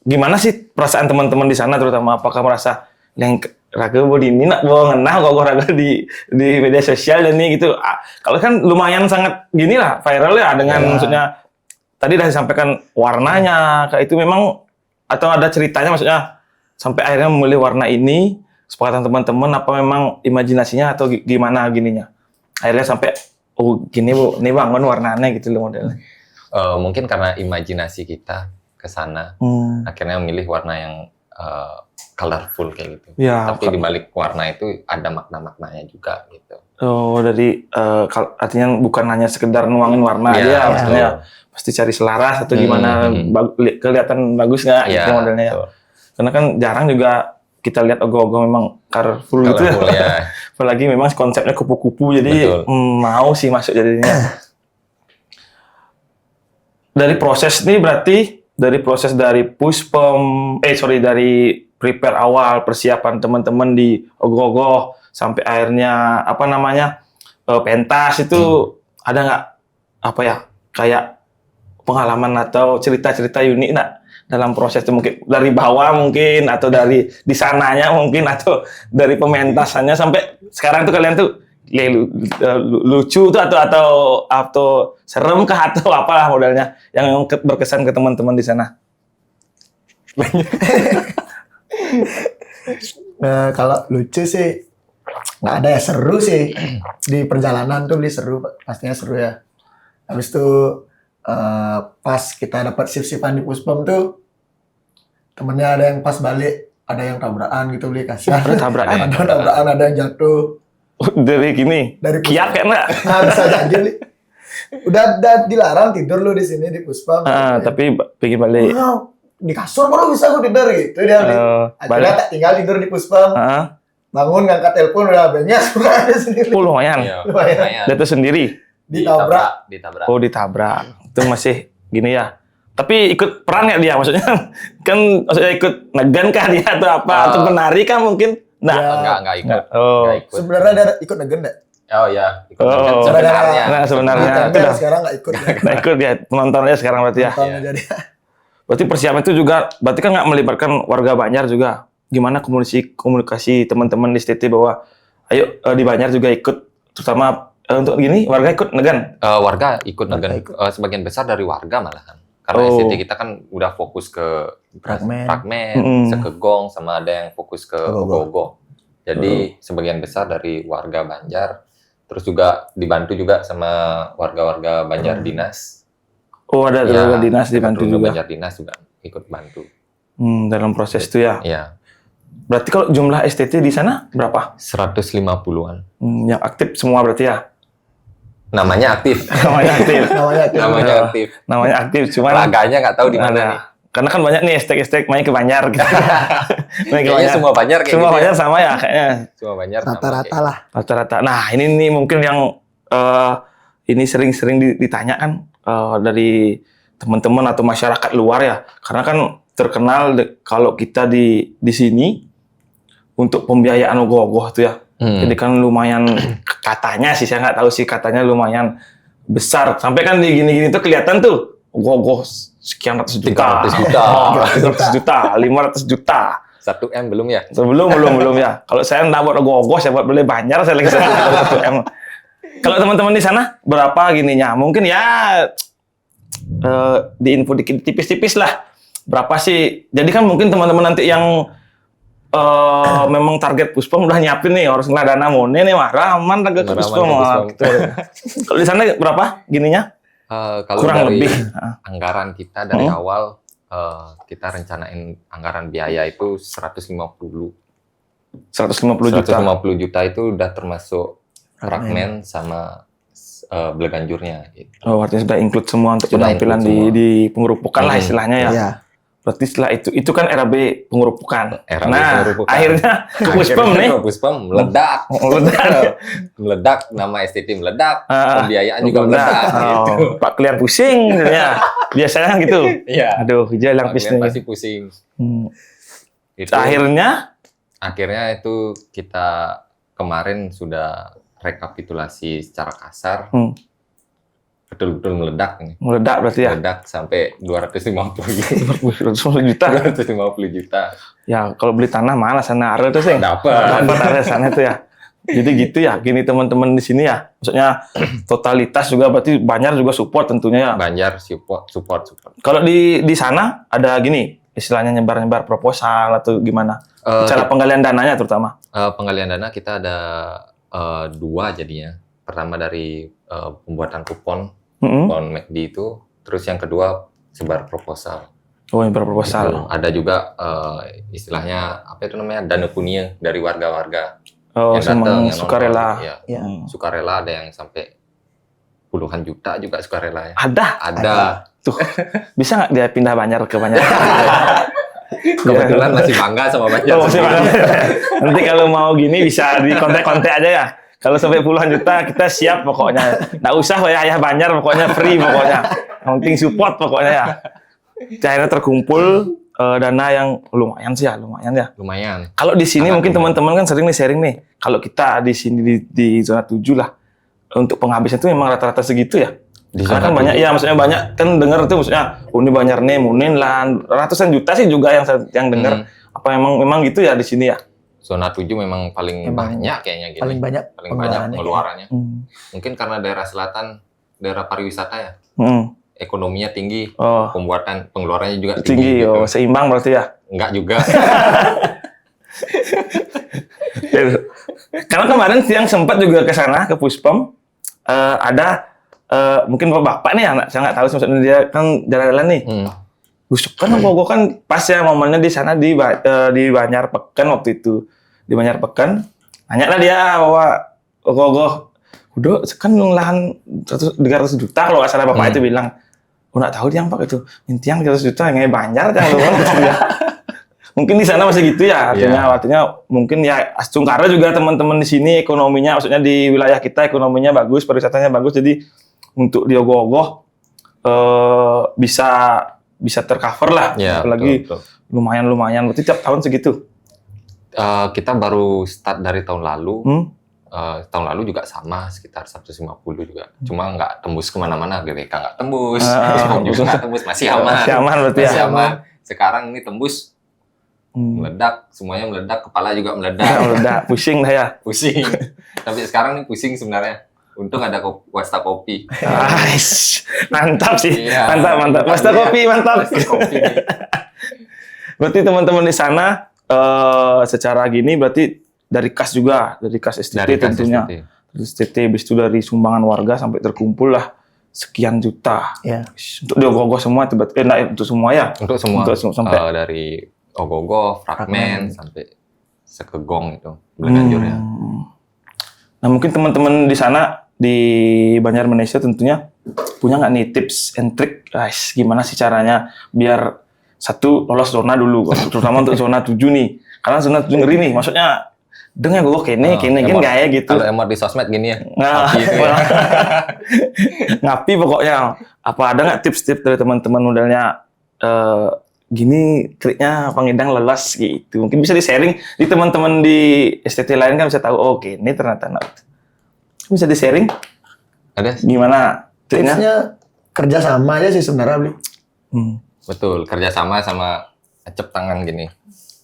Gimana sih perasaan teman-teman di sana, terutama apakah merasa yang raga bodi ini nak bawa ngenah ogoh raga di media sosial dan ini gitu. Kalau kan lumayan sangat gini lah viral ya dengan maksudnya tadi udah disampaikan warnanya, kayak itu memang atau ada ceritanya maksudnya sampai akhirnya memilih warna ini kesepakatan teman-teman apa memang imajinasinya atau gimana gininya akhirnya sampai oh gini bu, ini bangun warnanya gitu loh modelnya. Mungkin karena imajinasi kita ke sana, akhirnya memilih warna yang colorful kayak gitu. Ya, tapi di balik warna itu ada makna-maknanya juga gitu. Oh, dari artinya bukan hanya sekedar nuangin warna aja, maksudnya pasti cari selaras atau gimana kelihatan bagus nggak gitu modelnya. Ya. Karena kan jarang juga kita lihat ogoh-ogoh memang colorful gitu ya. Apalagi memang konsepnya kupu-kupu, jadi mau sih masuk jadinya. Dari proses ini berarti, dari Puspom, dari prepare awal, persiapan teman-teman di ogoh-ogoh, sampai akhirnya, pentas itu, ada nggak, kayak pengalaman atau cerita-cerita unik nggak? Dalam proses itu mungkin dari bawah mungkin atau dari di sananya mungkin atau dari pementasannya sampai sekarang tuh kalian tuh lucu tuh atau serem kah atau apalah modelnya yang berkesan ke teman-teman di sana. Kalau lucu sih nggak ada ya, seru sih di perjalanan tuh seru, pastinya seru ya. Habis itu pas kita dapat shift-shiftan di Puspom tuh temennya ada yang pas balik, ada yang tabrakan gitu beli kasihan. Ada tabrakan, ada yang jatuh. Dari kiak kayaknya. Nah, bisa jadi nih. Udah dilarang tidur lu di sini di Puspom. Tapi pergi balik. Di kasur baru bisa gue tidur gitu dia. Akhirnya tak tinggal tidur di Puspom. Bangun ngangkat telepon udah banyak sudah ada sendiri. Lumayan. Jatuh sendiri. Ditabrak. Oh, ditabrak. Itu masih gini ya. Tapi ikut peran nggak dia? Maksudnya kan ikut negan kah dia atau apa? Atau penari kah mungkin? Nah, enggak ikut. Oh. Sebenarnya dia ikut negen deh. Oh ya, ikut sebenarnya. Nah, sebenarnya itu sekarang nggak ikut. Nggak ikut ya, penontonnya sekarang berarti ya. Jadi. Berarti persiapan itu juga, berarti kan nggak melibatkan warga Banjar juga. Gimana komunikasi teman-teman di STT bahwa ayo di Banjar juga ikut, terutama untuk gini warga ikut negan. Warga ikut negan. Sebagian besar dari warga malahan. Karena STT kita kan udah fokus ke fragmen, sekegong, sama ada yang fokus ke ogoh-ogoh. Jadi sebagian besar dari warga Banjar, terus juga dibantu juga sama warga-warga Banjar Dinas. Oh, ada warga dinas dibantu juga. Banjar Dinas juga ikut bantu. Dalam proses itu ya. Iya. Berarti kalau jumlah STT di sana berapa? 150-an. Yang aktif semua berarti ya? Namanya aktif. Namanya aktif, cuman laganya nggak tahu di mana nih. Karena kan banyak nih estek main ke Banjar gitu. Kayaknya semua Banjar kayak semua gitu. Banjar sama ya kayaknya. Semua Banjar rata-rata lah. Rata-rata. Nah, ini nih mungkin yang ini sering-sering ditanya kan dari teman-teman atau masyarakat luar ya. Karena kan terkenal kalau kita di sini untuk pembiayaan ogoh-ogoh tuh ya. Jadi kan lumayan katanya sih, saya nggak tahu sih, katanya lumayan besar. Sampai kan di gini-gini tuh kelihatan tuh, ogoh-ogoh sekian ratus juta, 300 juta. 300 juta, 500 juta. 1M belum ya? Belum ya. Kalau saya nggak buat ogoh-ogoh, saya buat beli Banjar, saya lagi 1M. Kalau teman-teman di sana berapa gininya? Mungkin ya di info dikit tipis-tipis lah. Berapa sih? Jadi kan mungkin teman-teman nanti yang memang target Puspom udah nyiapin nih, harus ngelah dana mone nih, marah aman target Puspom. Gitu. Kalau di sana berapa gininya? Kalau Kurang dari lebih anggaran kita dari awal, kita rencanain anggaran biaya itu 150 juta. 150 juta itu udah termasuk fragmen sama beleganjurnya. Gitu. Oh, artinya sudah include semua untuk Sudah penampilan include semua. di pengerupukan lah istilahnya ya. Iya. Berarti setelah itu kan RAB pengerupukan. RAB Nah, pengerupukan. akhirnya ke Puspom nih. Puspom meledak. Meledak, nama STT meledak, pembiayaan juga meledak. Gitu. Pak Klian pusing ya. Biasanya kan gitu. Iya. Aduh, hijau yang Kalian pisnya. pasti pusing. Itu, akhirnya itu kita kemarin sudah rekapitulasi secara kasar. Betul-betul meledak nih. Meledak berarti ya. Meledak sampai 250 juta. 250 juta. Ya, kalau beli tanah mana sana ada tuh sih. Dapat ada sana itu ya. Jadi gitu ya, gini teman-teman di sini ya. Maksudnya totalitas juga berarti Banjar juga support tentunya ya. Banjar support. Kalau di sana ada gini, istilahnya nyebar-nyebar proposal atau gimana? Cara penggalian dananya terutama. Penggalian dana kita ada 2 jadinya. Pertama dari pembuatan kupon McD itu, terus yang kedua sebar proposal. Oh, nyebar proposal. Gitu. Ada juga istilahnya apa itu namanya, dana kuning dari warga-warga. Oh, yang datang, yang sukarela. Ya. Ya. Sukarela, ada yang sampai puluhan juta juga sukarela ya. Ada. Tuh, bisa nggak dia pindah Banjar ke Banjar? Kebetulan masih bangga sama Banjar. Oh, masih bangga. Nanti kalau mau gini bisa di kontak-kontak aja ya. Kalau sampai puluhan juta kita siap pokoknya. Nggak usah ayah Banjar, pokoknya free pokoknya. Yang penting support pokoknya ya. Akhirnya terkumpul dana yang lumayan sih ya, lumayan ya. Lumayan. Kalau di sini Sangat mungkin lumayan. teman-teman kan sering nih sharing nih. Kalau kita di sini di zona 7 lah, untuk penghabisan itu memang rata-rata segitu ya. Di Karena zona kan banyak, 7. ya maksudnya banyak kan dengar tuh maksudnya ini Banjar nih, munin lah, ratusan juta sih juga yang dengar. Apa memang gitu ya di sini ya? Zona 7 memang paling banyak kayaknya gini. Paling banyak pengeluarannya. Mungkin karena daerah selatan, daerah pariwisata ya. Ekonominya tinggi, pengeluarannya juga tinggi. Tinggi, gitu. Seimbang berarti ya? Enggak juga. Karena kemarin siang sempat juga ke sana, ke Puspom, ada mungkin bapak nih, anak saya nggak tahu maksudnya dia kan jalan-jalan nih. Busuk kan gue kan pas ya momennya di sana di Banjar Peken waktu itu, di Banjar Peken, nanya lah dia bahwa udah kan lahan 300 juta kalau nggak salah bapak itu bilang, nggak tahu dia pak itu, intinya 300 juta yang Banjar jangan lupa gitu ya. Mungkin di sana masih gitu ya, artinya mungkin ya Sungkara juga teman-teman di sini ekonominya, maksudnya di wilayah kita ekonominya bagus, pariwisatanya bagus, jadi untuk di ogoh-ogoh bisa tercover lah, Ya, apalagi betul. lumayan, berarti tiap tahun segitu. Kita baru start dari tahun lalu. Tahun lalu juga sama, sekitar 150 juga. Cuma nggak tembus kemana-mana, GBK nggak tembus, Puspom juga nggak tembus, masih aman. Masih aman berarti Masih ya. aman. Sekarang ini tembus, meledak, semuanya meledak, kepala juga meledak. Udah pusing lah ya. Pusing. Tapi sekarang nih pusing sebenarnya. Untung ada Wasta Kopi. Mantap sih, Iya. mantap. Wasta Kopi mantap. Wasta Kopi nih. Berarti teman-teman di sana secara gini berarti dari kas juga, dari kas STT Dari kas tentunya. STT. Dari STT, habis itu dari sumbangan warga sampai terkumpul lah sekian juta. Ya. Untuk diogoh-ogoh semua, untuk semua ya. Untuk semua. Sampai Dari ogoh-ogoh, fragmen, sampai sekegong itu. Beleganjurnya. Nah mungkin teman-teman di sana di Banjar Malaysia tentunya punya nggak nih tips and trick, guys, gimana sih caranya biar satu lolos zona dulu, terutama untuk zona 7 nih, karena zona 7 ngeri nih, maksudnya dengar gue kene kan gaya gitu. Kalau emot di sosmed gini ya. Nah, Ngapi itu ya. ngapi pokoknya. Apa ada nggak tips-tips dari teman-teman modelnya gini triknya pengidang lelas gitu? Mungkin bisa di-sharing di teman-teman di STT lain kan bisa tahu. Oh, ini ternyata Bisa di-sharing Ada. gimana triknya? Tipsnya kerja sama aja sih sebenarnya beli. Betul, kerjasama sama acep tangan gini.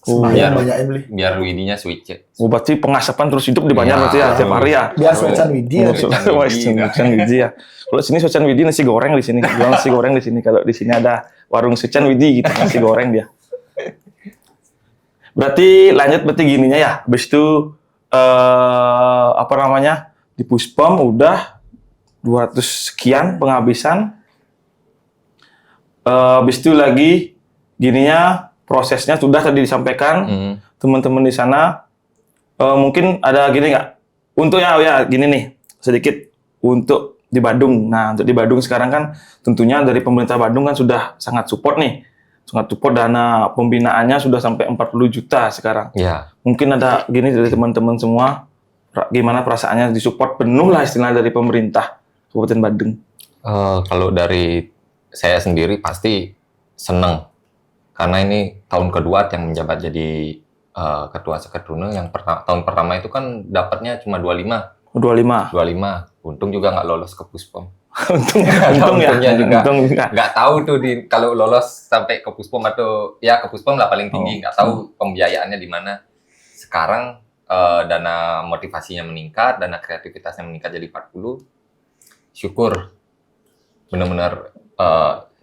Sembahyang biar- banyakin beli. Biar widinya switch. Oh, berarti pengasapan terus hidup di Banjar Iya, berarti ya tiap hari ya. Biar suacan widi ya. Wah, Sucan Widi ya. Kalau sini Sucan Widi nasi goreng di sini. Jual nasi goreng di sini. Kalau di sini ada warung Sucan Widi gitu nasi goreng dia. Berarti lanjut berarti gininya ya. Habis itu apa namanya? Di Puspom udah 200 sekian penghabisan. Habis itu lagi gininya prosesnya sudah tadi disampaikan. Teman-teman di sana mungkin ada gini nggak? Untuk ya gini nih sedikit untuk di Badung. Nah untuk di Badung sekarang kan tentunya dari pemerintah Badung kan sudah sangat support nih, sangat support dana pembinaannya sudah sampai 40 juta sekarang. Ya. Mungkin ada gini dari teman-teman semua, gimana perasaannya disupport penuh lah istilah dari pemerintah Kabupaten Badung. Kalau dari saya sendiri pasti seneng karena ini tahun kedua yang menjabat jadi ketua Seketrune. Yang tahun pertama itu kan dapatnya cuma 25. 25. Untung juga nggak lolos ke Puspom. untung Untungnya juga. Untung juga. Nggak tahu tuh kalau lolos sampai ke Puspom atau ya ke Puspom lah paling tinggi. Nggak tahu pembiayaannya di mana. Sekarang dana motivasinya meningkat, dana kreativitasnya meningkat jadi 40. Syukur. Benar-benar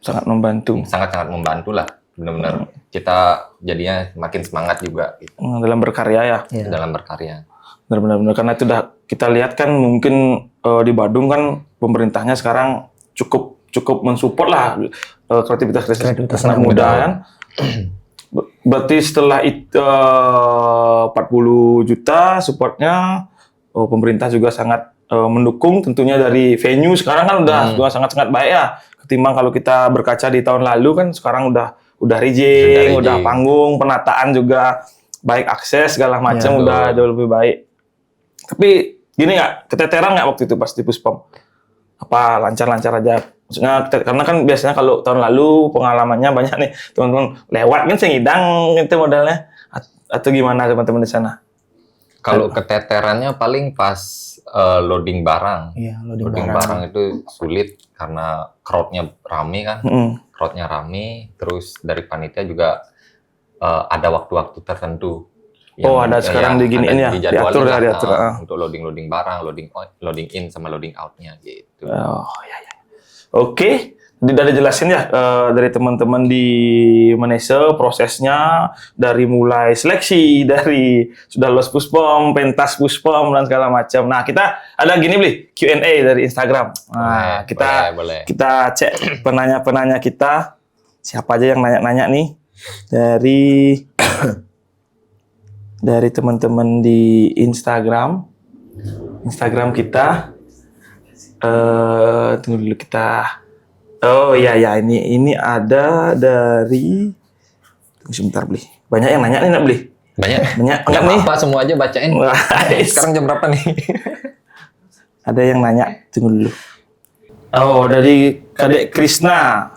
Sangat membantu. sangat-sangat membantu lah. Benar-benar kita jadinya makin semangat juga gitu, Dalam berkarya ya. Iya. dalam berkarya. Benar-benar karena itu udah kita lihat kan mungkin di Badung kan pemerintahnya sekarang cukup mensupport lah kreativitas anak muda kan. Berarti setelah itu 40 juta supportnya pemerintah juga sangat mendukung tentunya dari venue sekarang kan udah sangat-sangat baik ya ketimbang kalau kita berkaca di tahun lalu kan sekarang udah rigging, udah panggung, penataan juga baik akses segala macam udah jauh lebih baik. Tapi gini nggak, keteteran nggak waktu itu pas di Puspom? Apa lancar-lancar aja? Maksudnya karena kan biasanya kalau tahun lalu pengalamannya banyak nih teman-teman lewat kan sengidang itu modalnya atau gimana teman-teman di sana? Kalau keteterannya paling pas loading barang. Iya, Loading barang itu sulit karena crowd-nya rame kan. Crowd-nya rame, terus dari panitia juga ada waktu-waktu tertentu. Ada sekarang diginiin ya, diatur. Untuk loading barang, loading in sama loading out-nya gitu. Oh ya. Oke, udah dijelasin ya dari teman-teman di Manese prosesnya dari mulai seleksi, dari sudah lulus Puspom, pentas Puspom dan segala macam. Nah kita ada gini beli Q&A dari Instagram. Nah boleh. kita cek penanya-penanya kita siapa aja yang nanya-nanya nih dari teman-teman di Instagram kita. Tunggu dulu kita. Oh iya ini ada dari. Tunggu sebentar beli. Banyak yang nanya nih nak beli. Banyak Enggak nih. apa semua aja bacain. Sekarang jam berapa nih? Ada yang nanya. Tunggu dulu. Oh dari Kadek Krisna.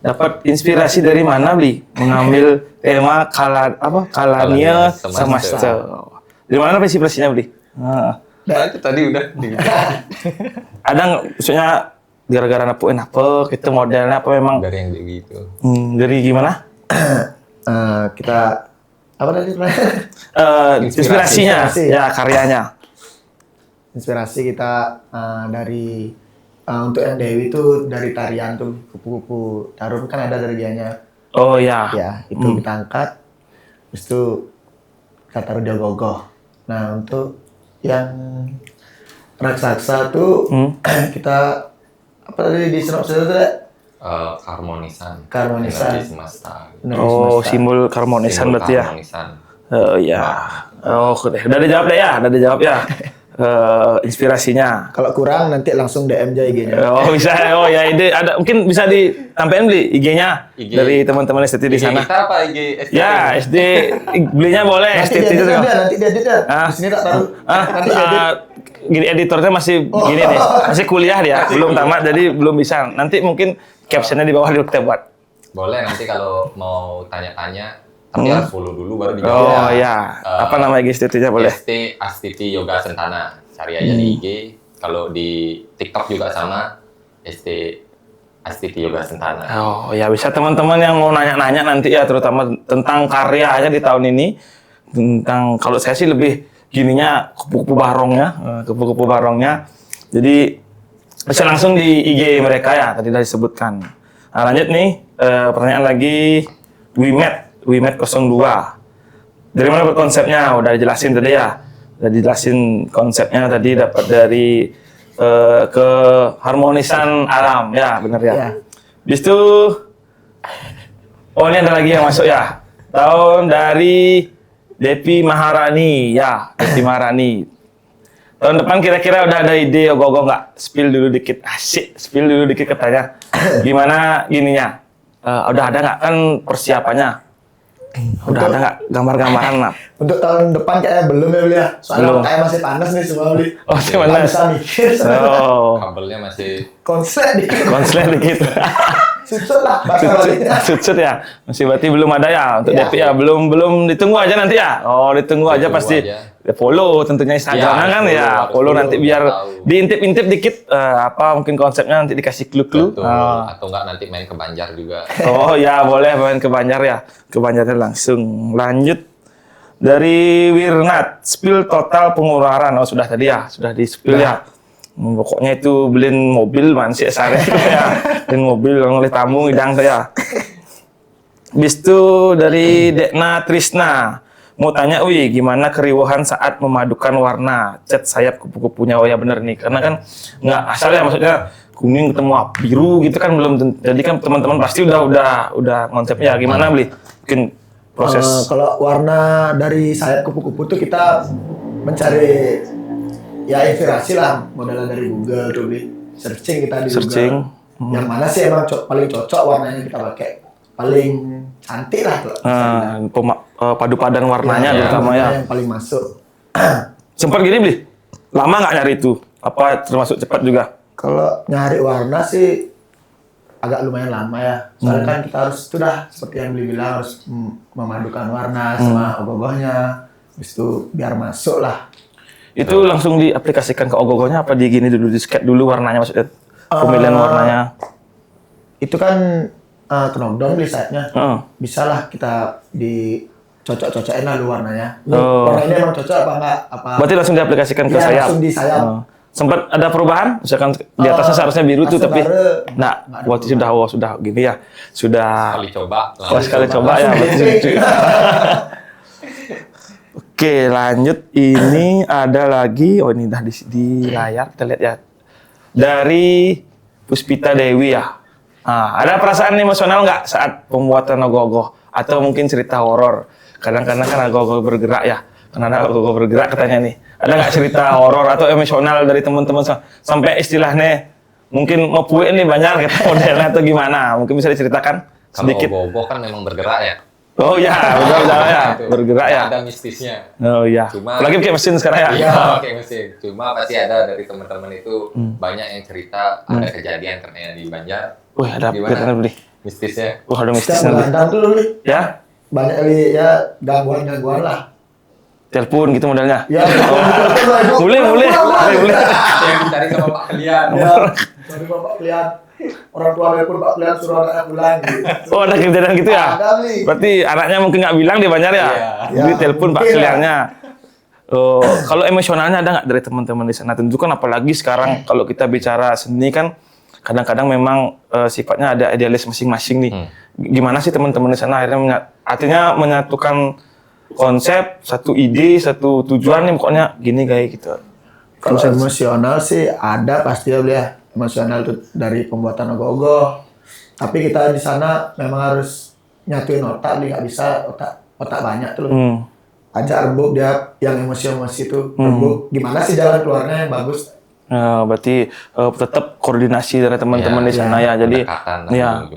Dapat inspirasi dari mana beli? Mengambil tema Kalania Semesta. Dari mana inspirasinya beli? Itu tadi udah. Ada nggak, maksudnya gara-gara napuin apa, gitu modelnya apa memang? Dari yang gitu. Dari gimana? Kita apa tadi? Inspirasinya, ya karyanya. Inspirasi kita dari untuk yang Dewi itu dari tarian tuh kupu-kupu tarum kan ada darajannya. Oh ya. Ya itu kita angkat, terus itu kita taruh di ogoh-ogoh. Nah untuk yang raksasa tuh kita apa tadi di sinopsis itu Keharmonisan. Keharmonisan. Energi semesta. Oh simbol keharmonisan berarti ya. Keharmonisan. Oh ya. Oh udah dijawab deh ya, inspirasinya. Kalau kurang nanti langsung DM aja IG-nya. Oh bisa, oh ya ide ada mungkin bisa ditampilkan beli IG-nya dari teman-teman STT di sana. Kita apa IG STT? Ya SD belinya boleh Nanti STT diedit itu. aja, nanti diedit ya. Di sini tak taruh. Nanti diedit. Gini editornya masih gini nih, masih kuliah dia, belum tamat jadi belum bisa. Nanti mungkin captionnya di bawah kita buat. Boleh nanti kalau mau tanya-tanya, tapi harus follow dulu baru dijawab. Oh ya, apa nama IG STT-nya boleh? ST Astiti Yoga Sentana, cari aja di IG. Kalau di TikTok juga sama Astiti Yoga Sentana. Oh ya, bisa teman-teman yang mau nanya-nanya nanti ya, terutama tentang karyanya di tahun ini. Tentang, kalau saya sih lebih gininya kupu-kupu barongnya. Jadi bisa langsung di IG mereka ya, tadi sudah disebutkan. Nah, lanjut nih, pertanyaan lagi. WeMet 02. Dari mana konsepnya? Udah dijelasin tadi ya. Udah dijelasin konsepnya tadi, dapat dari keharmonisan alam, ya benar ya. Habis itu, oh ini ada lagi yang masuk ya. Tahun dari Depi Maharani, ya Depi Maharani. Tahun depan kira-kira udah ada ide ogoh-ogoh nggak? Spill dulu dikit, asik. Spill dulu dikit katanya. Gimana gininya? Udah ada nggak kan persiapannya? Udah ada nggak gambar-gambaran lah? Untuk tahun depan kayaknya belum ya, Beli ya. Soalnya kayak masih panas nih semua, Beli. Oh, masih panas. Bisa mikir. Kabelnya masih Konslet dikit. Sucut lah, Sucut ya. Masih berarti belum ada ya untuk DP ya. Belum ditunggu aja nanti ya. Oh, ditunggu aja pasti. Follow tentunya Instagramnya kan ya. Follow nanti biar diintip-intip dikit apa mungkin konsepnya, nanti dikasih clue-clue. Atau enggak nanti main ke Banjar juga. Oh ya, boleh main ke Banjar ya. Ke Banjarnya langsung. Lanjut dari Wirnat, spill total pengeluaran. Oh, sudah tadi ya, sudah di-spill ya. Pokoknya itu beliin mobil masih sehari ya. Beliin mobil oleh tamu hidang saya. Habis itu dari Dekna Trisna. Mau tanya, gimana keriuhan saat memadukan warna cat sayap kupu-kupunya? Oh ya bener nih, karena kan nggak asal ya, maksudnya kuning ketemu biru gitu kan belum. Jadi kan teman-teman pasti udah konsepnya gimana beli? Mungkin proses. Kalau warna dari sayap kupu-kupu tuh kita mencari ya inspirasi lah, modalnya dari Google tuh beli. Searching kita di Google. Yang mana sih emang paling cocok warnanya kita pakai, paling cantik lah tuh. Padu padan warnanya terutama ya. Yang paling masuk. Sempat gini beli? Lama nggak nyari itu? Apa termasuk cepat juga? Kalau nyari warna sih agak lumayan lama ya. Soalnya kan kita harus seperti yang beli bilang, harus memadukan warna sama ogoh-ogohnya. Habis itu biar masuk lah. Itu langsung diaplikasikan ke ogoh-ogohnya apa di gini dulu, di sket dulu warnanya maksudnya? Pemilihan warnanya. Itu kan knockdown beli sayapnya. Bisa lah kita dicocok-cocokin lah dulu warnanya. Warna ini emang cocok apa enggak? Berarti langsung diaplikasikan ke sayap? Langsung di sayap. Sempat ada perubahan? Misalkan di atasnya seharusnya biru tuh, tapi waktu sudah gini ya. Sudah sekali coba ya. Oke, lanjut. Ini ada lagi. Oh, ini udah di layar kita lihat ya. Dari Puspita Dewi ya. Ada perasaan emosional nggak saat pembuatan ogoh-ogoh? Atau mungkin cerita horor? Kadang-kadang kan ogoh-ogoh bergerak ya. Karena ada ogoh-ogoh bergerak katanya nih. Ada nggak cerita horor atau emosional dari teman-teman sampai istilahnya mungkin mau puing nih banyak kita modelnya atau gimana? Mungkin bisa diceritakan sedikit. Kalau ogoh-ogoh kan memang bergerak ya. Oh ya, betul ya, bergerak ya. Ada mistisnya. Oh iya. Apalagi pakai mesin sekarang ya. Iya, pakai mesin. Cuma pasti ada dari teman-teman itu banyak yang cerita ada kejadian karena di Banjar. Wah, ada kejadian beli. Mistisnya. Wah, ada mistisnya. Setiap berlandang tuh nih. Ya. Banyak ya gangguan-gangguan lah. Telepon gitu modelnya. Ya. Boleh. Yang dicari sama Pak Kalian. Ya. Dari Bapak Kalian. Orang tua pun Pak Kalian suruh anaknya pulang. Gitu. Oh, ada kejadian gitu ya? Ada nih. Berarti anaknya mungkin nggak bilang di Banjar ya? Jadi telepon Pak Kaliannya. Oh, kalau emosionalnya ada nggak dari teman-teman di sana? Tentu kan apalagi sekarang kalau kita bicara seni kan kadang-kadang memang sifatnya ada idealis masing-masing nih. Gimana sih teman-teman di sana akhirnya menyatukan konsep, satu ide, satu tujuan nih pokoknya gini kayak gitu. Kalau emosional sih ada pasti ya, emosional tuh dari pembuatan ogoh-ogoh. Tapi kita di sana memang harus nyatuin otak, nggak bisa otak banyak tuh. Aja rebuk dia yang emosi-emosi itu rebuk. Gimana sih jalan keluarnya yang bagus? Berarti tetap koordinasi dari teman-teman di sana ya. Jadi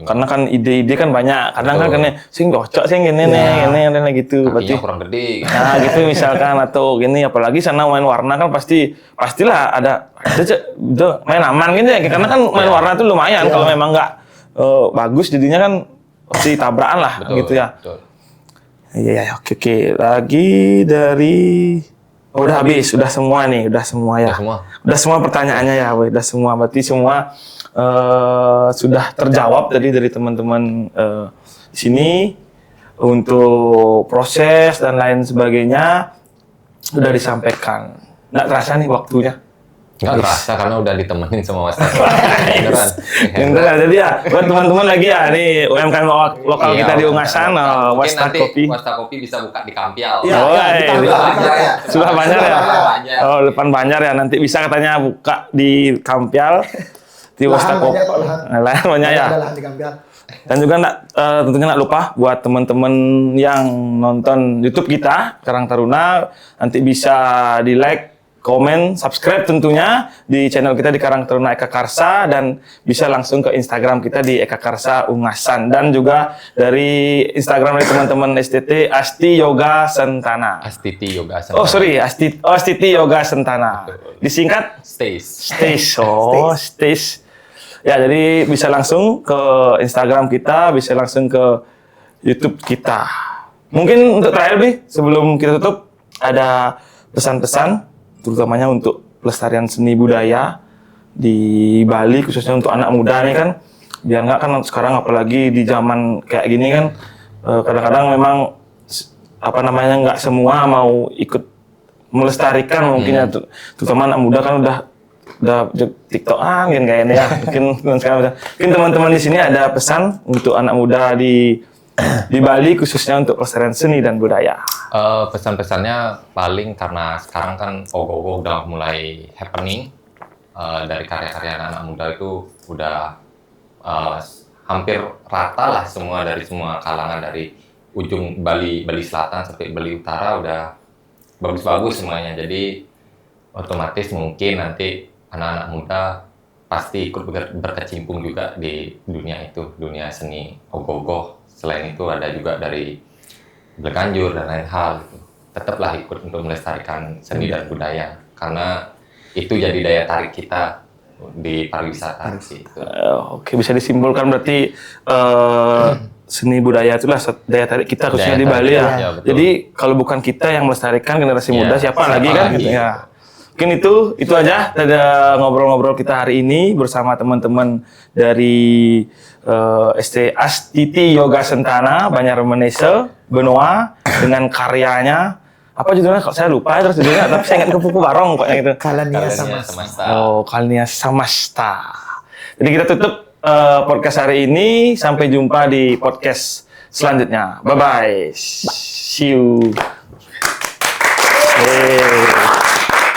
karena kan ide-ide kan banyak. Kadang kan sing cocok sing gini gitu. Berarti kurang gede. Nah, gitu misalkan atau gini apalagi sana main warna kan pastilah ada main aman gitu ya. Karena kan main warna itu lumayan kalau memang nggak bagus jadinya kan pasti tabrakan lah gitu ya. Iya, oke. Lagi dari Oh, udah habis, udah semua nih, udah semua ya. Udah semua pertanyaannya ya, weh. Udah semua. Berarti semua sudah terjawab tadi dari teman-teman di sini untuk proses dan lain sebagainya sudah disampaikan. Nggak terasa nih waktunya. Nggak terasa karena udah ditemenin sama Mas Tato. Beneran. Jadi ya, buat teman-teman lagi ya, nih UMKM lokal kita di Ungasan, mungkin Wasta nanti Kopi. Wasta Kopi bisa buka di Kampial. Iya, Sudah Banjar ya? Banjar. Oh, depan Banjar ya. Nanti bisa katanya buka di Kampial, di Wasta Kopi. Lahan banyak ya. Ada lahan di Kampial. Dan juga tentunya nggak lupa buat teman-teman yang nonton YouTube kita, Karang Taruna, nanti bisa di like, komen, subscribe tentunya di channel kita di Karang Taruna Eka Karsa, dan bisa langsung ke Instagram kita di Eka Karsa Ungasan, dan juga dari Instagram dari teman-teman STT Asti Yoga Sentana. Astiti Yoga Sentana. Oh sorry, Astiti Yoga Sentana. Disingkat Stays. Stays. Ya, jadi bisa langsung ke Instagram kita, bisa langsung ke YouTube kita. Mungkin untuk terakhir nih, sebelum kita tutup, ada pesan-pesan terutamanya untuk pelestarian seni budaya di Bali, khususnya untuk anak muda nih kan, biar nggak kan sekarang apalagi di zaman kayak gini kan, kadang-kadang memang nggak semua mau ikut melestarikan mungkin ya, terutama anak muda kan udah TikTok kan kayaknya ya, mungkin teman-teman di sini ada pesan untuk anak muda di Bali khususnya untuk pelestarian seni dan budaya. Pesan-pesannya paling karena sekarang kan ogoh-ogoh udah mulai happening, dari karya-karya anak muda itu udah hampir rata lah semua dari semua kalangan, dari ujung Bali Selatan sampai Bali Utara udah bagus-bagus semuanya. Jadi otomatis mungkin nanti anak-anak muda pasti ikut berkecimpung juga di dunia itu, dunia seni ogoh-ogoh. Selain itu ada juga dari Blekanjur dan lain hal. Tetaplah ikut untuk melestarikan seni dan budaya, karena itu jadi daya tarik kita di pariwisata. Oke, bisa disimpulkan berarti seni budaya itulah daya tarik kita khususnya di Bali ya. Jadi kalau bukan kita yang melestarikan generasi muda, siapa lagi kan? Gitu ya. Mungkin itu aja ada ngobrol-ngobrol kita hari ini bersama teman-teman dari ST Astiti Yoga Sentana Banjar Manise Benoa, dengan karyanya apa judulnya, kalau saya lupa terus judulnya, tapi saya ingat Kupu Barong pokoknya gitu. Kalania Samasta. Oh, Kalania Samasta. Jadi kita tutup podcast hari ini, sampai jumpa di podcast selanjutnya. Bye bye. See you.